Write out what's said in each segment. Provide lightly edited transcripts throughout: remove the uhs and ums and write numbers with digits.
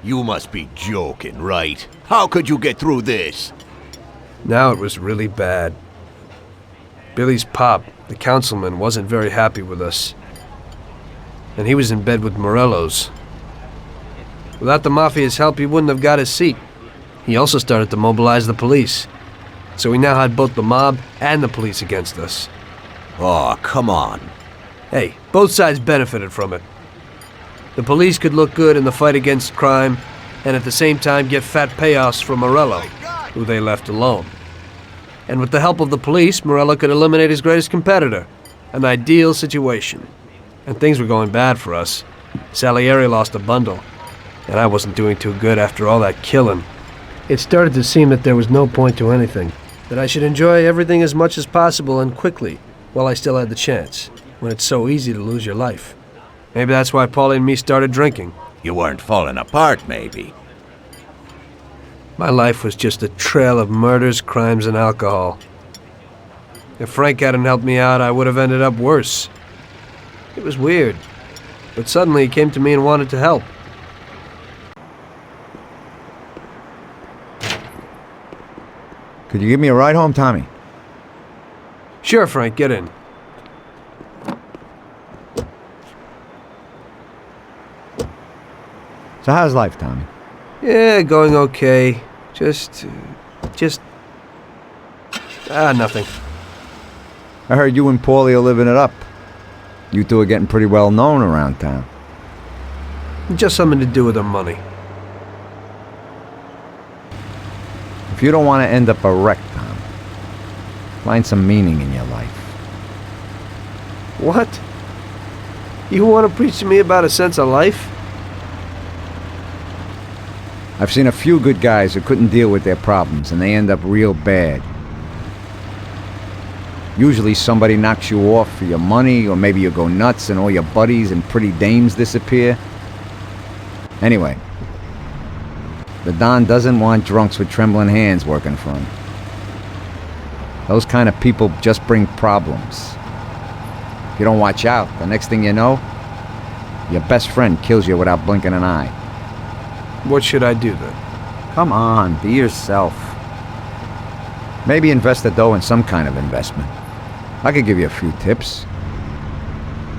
You must be joking, right? How could you get through this? Now it was really bad. Billy's pop, the councilman, wasn't very happy with us. And he was in bed with Morello's. Without the Mafia's help, he wouldn't have got his seat. He also started to mobilize the police. So we now had both the mob and the police against us. Oh, come on. Hey, both sides benefited from it. The police could look good in the fight against crime, and at the same time get fat payoffs from Morello, who they left alone. And with the help of the police, Morello could eliminate his greatest competitor. An ideal situation. And things were going bad for us. Salieri lost a bundle, and I wasn't doing too good after all that killing. It started to seem that there was no point to anything, that I should enjoy everything as much as possible and quickly, while I still had the chance, when it's so easy to lose your life. Maybe that's why Paulie and me started drinking. You weren't falling apart, maybe. My life was just a trail of murders, crimes, and alcohol. If Frank hadn't helped me out, I would have ended up worse. It was weird, but suddenly he came to me and wanted to help. Could you give me a ride home, Tommy? Sure, Frank, get in. So how's life, Tommy? Yeah, going okay. Nothing. I heard you and Paulie are living it up. You two are getting pretty well known around town. Just something to do with our money. If you don't want to end up a wreck, Tom, find some meaning in your life. What? You want to preach to me about a sense of life? I've seen a few good guys who couldn't deal with their problems, and they end up real bad. Usually somebody knocks you off for your money, or maybe you go nuts and all your buddies and pretty dames disappear. Anyway, the Don doesn't want drunks with trembling hands working for him. Those kind of people just bring problems. If you don't watch out, the next thing you know, your best friend kills you without blinking an eye. What should I do then? Come on, be yourself. Maybe invest the dough in some kind of investment. I could give you a few tips.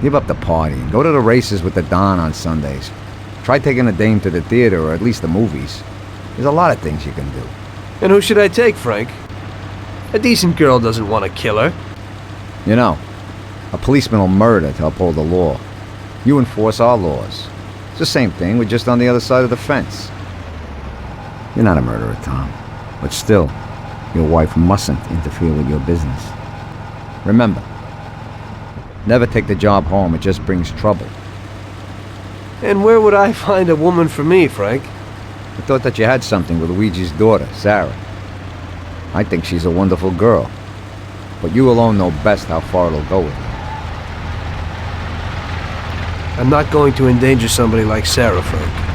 Give up the party and go to the races with the Don on Sundays. Try taking a dame to the theater or at least the movies. There's a lot of things you can do. And who should I take, Frank? A decent girl doesn't want to kill her. You know, a policeman will murder to uphold the law. You enforce our laws. It's the same thing, we're just on the other side of the fence. You're not a murderer, Tom. But still, your wife mustn't interfere with your business. Remember, never take the job home, it just brings trouble. And where would I find a woman for me, Frank? I thought that you had something with Luigi's daughter, Sarah. I think she's a wonderful girl. But you alone know best how far it'll go with her. I'm not going to endanger somebody like Sarah, Frank.